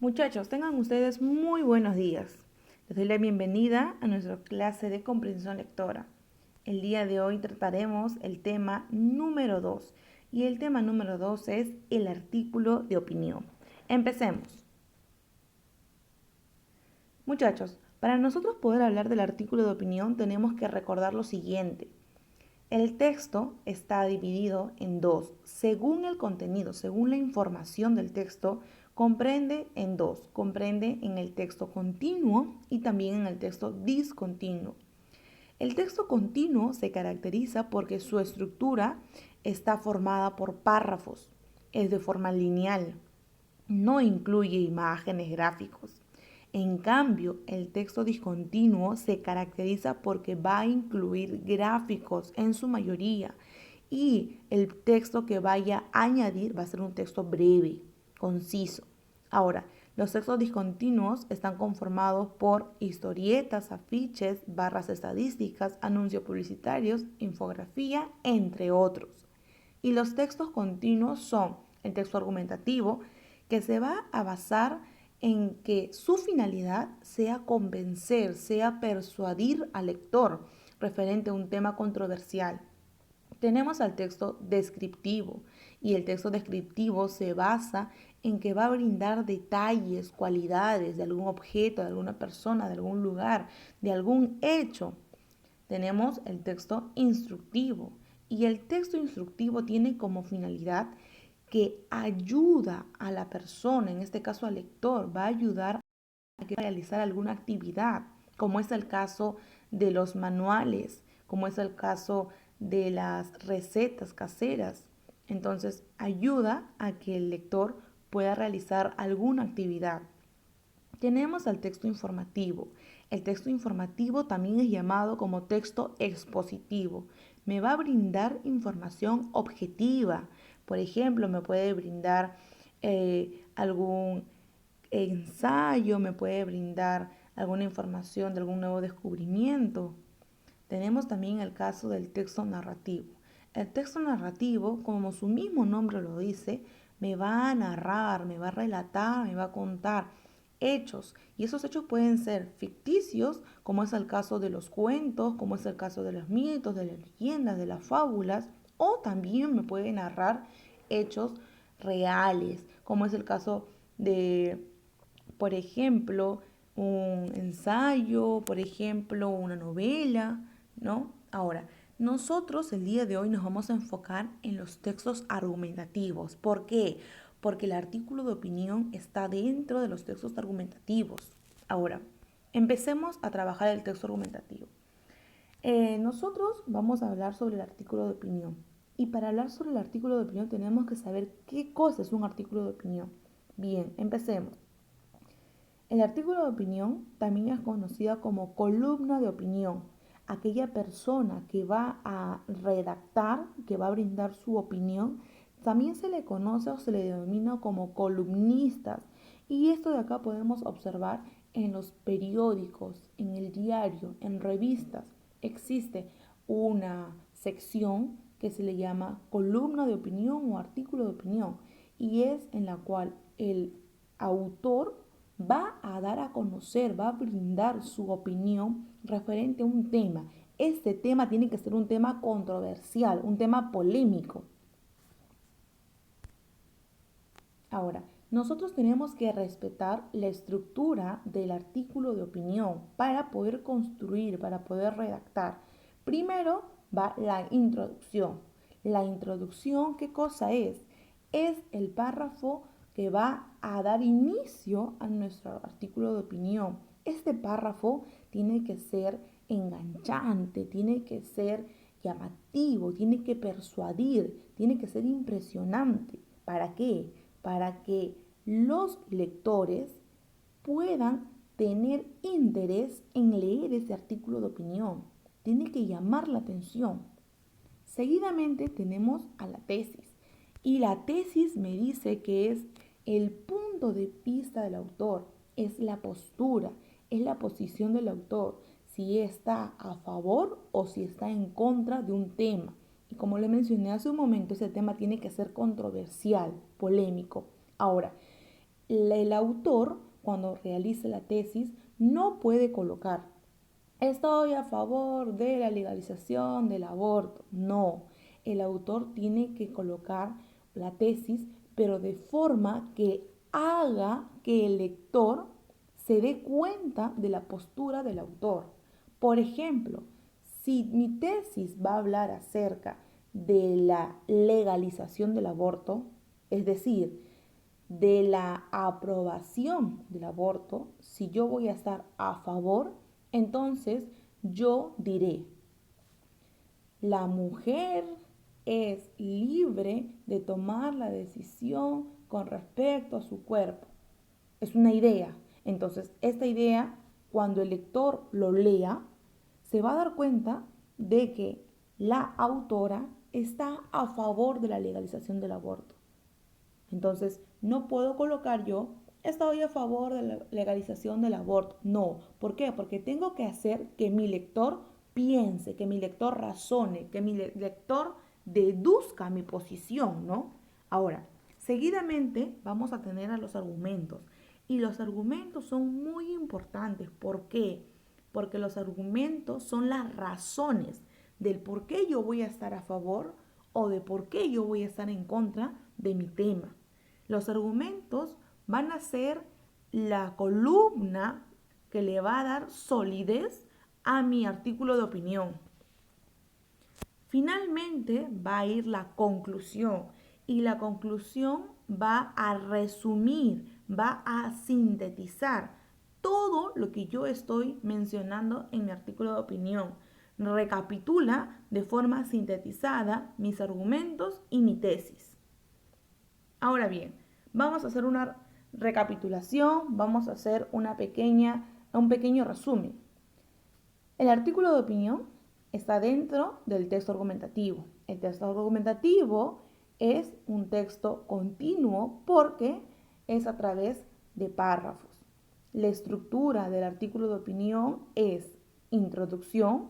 Muchachos, tengan ustedes muy buenos días. Les doy la bienvenida a nuestra clase de comprensión lectora. El día de hoy trataremos el tema número 2 y el tema número 2 es el artículo de opinión. Empecemos. Muchachos, para nosotros poder hablar del artículo de opinión tenemos que recordar lo siguiente. El texto está dividido en dos. Según el contenido, según la información del texto, comprende en dos. Comprende en el texto continuo y también en el texto discontinuo. El texto continuo se caracteriza porque su estructura está formada por párrafos. Es de forma lineal. No incluye imágenes, gráficos. En cambio, el texto discontinuo se caracteriza porque va a incluir gráficos en su mayoría y el texto que vaya a añadir va a ser un texto breve, conciso. Ahora, los textos discontinuos están conformados por historietas, afiches, barras estadísticas, anuncios publicitarios, infografía, entre otros. Y los textos continuos son el texto argumentativo, que se va a basar en que su finalidad sea convencer, sea persuadir al lector referente a un tema controversial. Tenemos al texto descriptivo y el texto descriptivo se basa en que va a brindar detalles, cualidades de algún objeto, de alguna persona, de algún lugar, de algún hecho. Tenemos el texto instructivo y el texto instructivo tiene como finalidad que ayuda a la persona, en este caso al lector, va a ayudar a realizar alguna actividad, como es el caso de los manuales, como es el caso de las recetas caseras. Entonces, ayuda a que el lector pueda realizar alguna actividad. Tenemos al texto informativo. El texto informativo también es llamado como texto expositivo. Me va a brindar información objetiva. Por ejemplo, me puede brindar algún ensayo, me puede brindar alguna información de algún nuevo descubrimiento. Tenemos también el caso del texto narrativo. El texto narrativo, como su mismo nombre lo dice, me va a narrar, me va a relatar, me va a contar hechos. Y esos hechos pueden ser ficticios, como es el caso de los cuentos, como es el caso de los mitos, de las leyendas, de las fábulas, o también me puede narrar hechos reales, como es el caso de, por ejemplo, un ensayo, por ejemplo, una novela, ¿no? Ahora, nosotros el día de hoy nos vamos a enfocar en los textos argumentativos. ¿Por qué? Porque el artículo de opinión está dentro de los textos argumentativos. Ahora, empecemos a trabajar el texto argumentativo. Nosotros vamos a hablar sobre el artículo de opinión. Y para hablar sobre el artículo de opinión tenemos que saber qué cosa es un artículo de opinión. Bien, empecemos. El artículo de opinión también es conocida como columna de opinión. Aquella persona que va a redactar, que va a brindar su opinión, también se le conoce o se le denomina como columnistas. Y esto de acá podemos observar en los periódicos, en el diario, en revistas. Existe una sección que se le llama columna de opinión o artículo de opinión y es en la cual el autor va a dar a conocer, va a brindar su opinión referente a un tema. Este tema tiene que ser un tema controversial, un tema polémico. Ahora, nosotros tenemos que respetar la estructura del artículo de opinión para poder construir, para poder redactar. Primero va la introducción. La introducción, ¿qué cosa es? Es el párrafo que va a dar inicio a nuestro artículo de opinión. Este párrafo tiene que ser enganchante, tiene que ser llamativo, tiene que persuadir, tiene que ser impresionante. ¿Para qué? Para que los lectores puedan tener interés en leer ese artículo de opinión. Tiene que llamar la atención. Seguidamente tenemos a la tesis. Y la tesis me dice que es el punto de vista del autor, es la postura, es la posición del autor, si está a favor o si está en contra de un tema. Y como le mencioné hace un momento, ese tema tiene que ser controversial, polémico. Ahora, el autor, cuando realice la tesis, no puede colocar: estoy a favor de la legalización del aborto. No, el autor tiene que colocar la tesis, pero de forma que haga que el lector se dé cuenta de la postura del autor. Por ejemplo, si mi tesis va a hablar acerca de la legalización del aborto, es decir, de la aprobación del aborto, si yo voy a estar a favor, entonces yo diré: la mujer es libre de tomar la decisión con respecto a su cuerpo. Es una idea. Entonces, esta idea, cuando el lector lo lea, se va a dar cuenta de que la autora está a favor de la legalización del aborto. Entonces, no puedo colocar yo: estoy a favor de la legalización del aborto. No. ¿Por qué? Porque tengo que hacer que mi lector piense, que mi lector razone, que mi lector deduzca mi posición, ¿no? Ahora, seguidamente vamos a tener a los argumentos. Y los argumentos son muy importantes. ¿Por qué? Porque los argumentos son las razones del por qué yo voy a estar a favor o de por qué yo voy a estar en contra de mi tema. Los argumentos van a ser la columna que le va a dar solidez a mi artículo de opinión. Finalmente va a ir la conclusión, y la conclusión va a resumir, va a sintetizar todo lo que yo estoy mencionando en mi artículo de opinión. Recapitula de forma sintetizada mis argumentos y mi tesis. Ahora bien, vamos a hacer una recapitulación, vamos a hacer un pequeño resumen. El artículo de opinión está dentro del texto argumentativo. El texto argumentativo es un texto continuo porque es a través de párrafos. La estructura del artículo de opinión es introducción,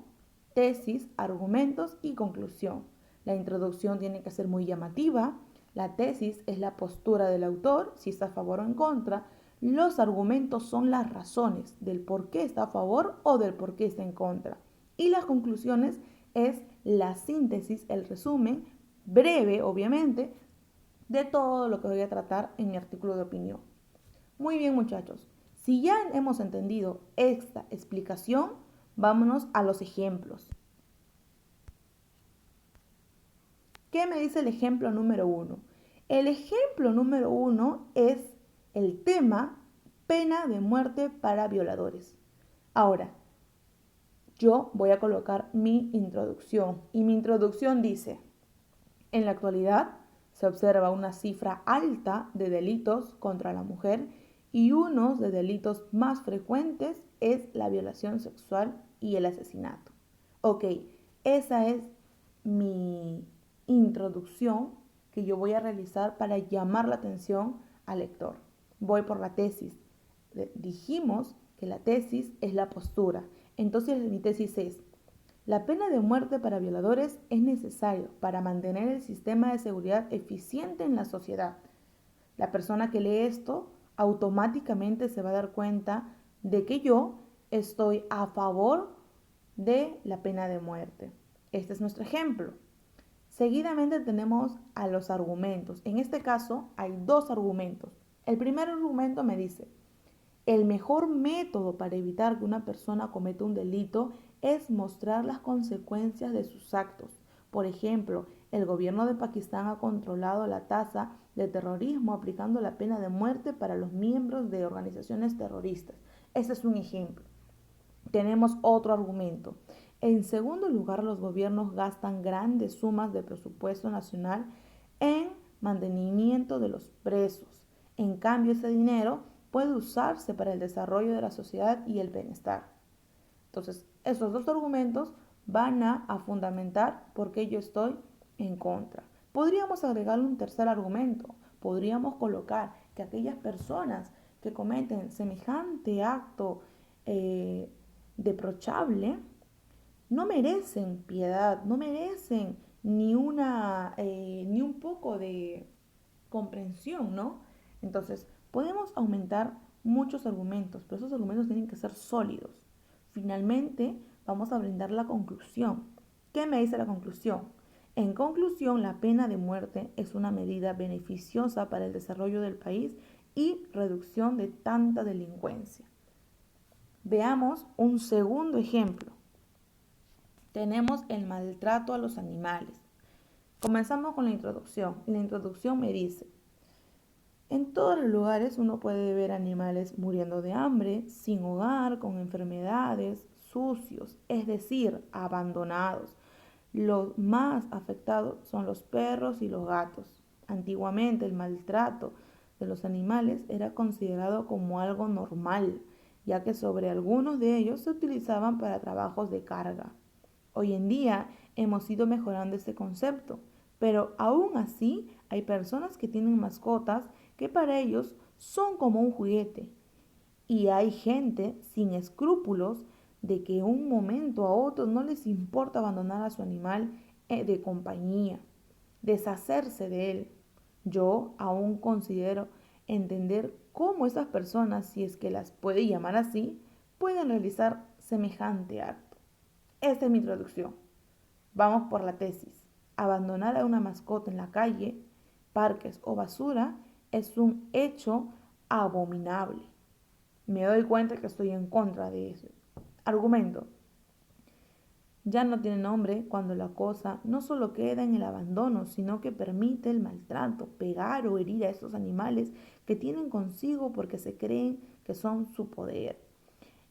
tesis, argumentos y conclusión. La introducción tiene que ser muy llamativa. La tesis es la postura del autor, si está a favor o en contra. Los argumentos son las razones del por qué está a favor o del por qué está en contra. Y las conclusiones es la síntesis, el resumen, breve obviamente, de todo lo que voy a tratar en mi artículo de opinión. Muy bien, muchachos. Si ya hemos entendido esta explicación, vámonos a los ejemplos. ¿Qué me dice el ejemplo número 1? El ejemplo número 1 es el tema pena de muerte para violadores. Ahora, yo voy a colocar mi introducción y mi introducción dice: en la actualidad se observa una cifra alta de delitos contra la mujer y uno de delitos más frecuentes es la violación sexual y el asesinato. Ok, esa es mi introducción que yo voy a realizar para llamar la atención al lector. Voy por la tesis. Dijimos que la tesis es la postura. Entonces mi tesis es: la pena de muerte para violadores es necesario para mantener el sistema de seguridad eficiente en la sociedad. La persona que lee esto automáticamente se va a dar cuenta de que yo estoy a favor de la pena de muerte. Este es nuestro ejemplo. Seguidamente tenemos a los argumentos. En este caso hay dos argumentos. El primer argumento me dice: el mejor método para evitar que una persona cometa un delito es mostrar las consecuencias de sus actos. Por ejemplo, el gobierno de Pakistán ha controlado la tasa de terrorismo aplicando la pena de muerte para los miembros de organizaciones terroristas. Ese es un ejemplo. Tenemos otro argumento. En segundo lugar, los gobiernos gastan grandes sumas de presupuesto nacional en mantenimiento de los presos. En cambio, ese dinero puede usarse para el desarrollo de la sociedad y el bienestar. Entonces, esos dos argumentos van a fundamentar por qué yo estoy en contra. Podríamos agregar un tercer argumento. Podríamos colocar que aquellas personas que cometen semejante acto reprochable no merecen piedad, no merecen ni un poco de comprensión, ¿no? Entonces, Podemos aumentar muchos argumentos, pero esos argumentos tienen que ser sólidos. Finalmente, vamos a brindar la conclusión. ¿Qué me dice la conclusión? En conclusión, la pena de muerte es una medida beneficiosa para el desarrollo del país y reducción de tanta delincuencia. Veamos un segundo ejemplo. Tenemos el maltrato a los animales. Comenzamos con la introducción. La introducción me dice: en todos los lugares uno puede ver animales muriendo de hambre, sin hogar, con enfermedades, sucios, es decir, abandonados. Los más afectados son los perros y los gatos. Antiguamente el maltrato de los animales era considerado como algo normal, ya que sobre algunos de ellos se utilizaban para trabajos de carga. Hoy en día hemos ido mejorando este concepto, pero aún así hay personas que tienen mascotas que para ellos son como un juguete. Y hay gente sin escrúpulos de que de un momento a otro no les importa abandonar a su animal de compañía, deshacerse de él. Yo aún considero entender cómo esas personas, si es que las puede llamar así, pueden realizar semejante acto. Esta es mi introducción. Vamos por la tesis. Abandonar a una mascota en la calle, parques o basura es un hecho abominable. Me doy cuenta que estoy en contra de eso. Argumento. Ya no tiene nombre cuando la cosa no solo queda en el abandono, sino que permite el maltrato, pegar o herir a esos animales que tienen consigo porque se creen que son su poder.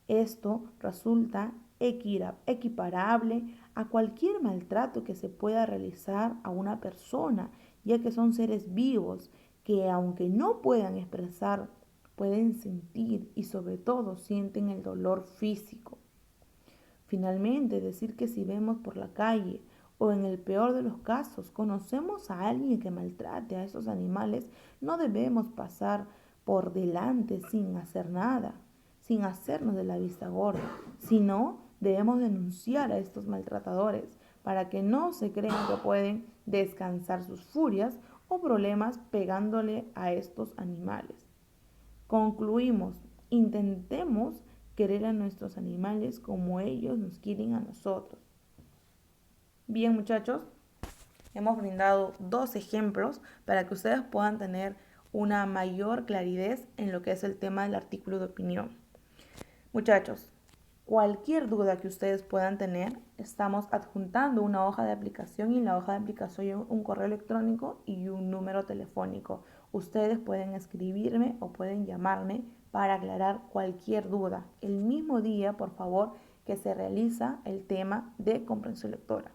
Esto resulta equiparable a cualquier maltrato que se pueda realizar a una persona, ya que son seres vivos que, aunque no puedan expresar, pueden sentir y sobre todo sienten el dolor físico. Finalmente, decir que si vemos por la calle o en el peor de los casos conocemos a alguien que maltrate a esos animales, no debemos pasar por delante sin hacer nada, sin hacernos de la vista gorda, sino debemos denunciar a estos maltratadores para que no se crean que pueden descansar sus furias o problemas pegándole a estos animales. Concluimos, intentemos querer a nuestros animales como ellos nos quieren a nosotros. Bien, muchachos, hemos brindado 2 ejemplos para que ustedes puedan tener una mayor claridad en lo que es el tema del artículo de opinión. Muchachos, cualquier duda que ustedes puedan tener, estamos adjuntando una hoja de aplicación y en la hoja de aplicación un correo electrónico y un número telefónico. Ustedes pueden escribirme o pueden llamarme para aclarar cualquier duda. El mismo día, por favor, que se realiza el tema de comprensión lectora.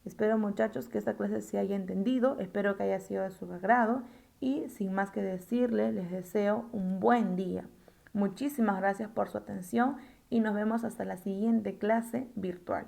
Espero, muchachos, que esta clase se haya entendido, espero que haya sido de su agrado y sin más que decirles, les deseo un buen día. Muchísimas gracias por su atención y nos vemos hasta la siguiente clase virtual.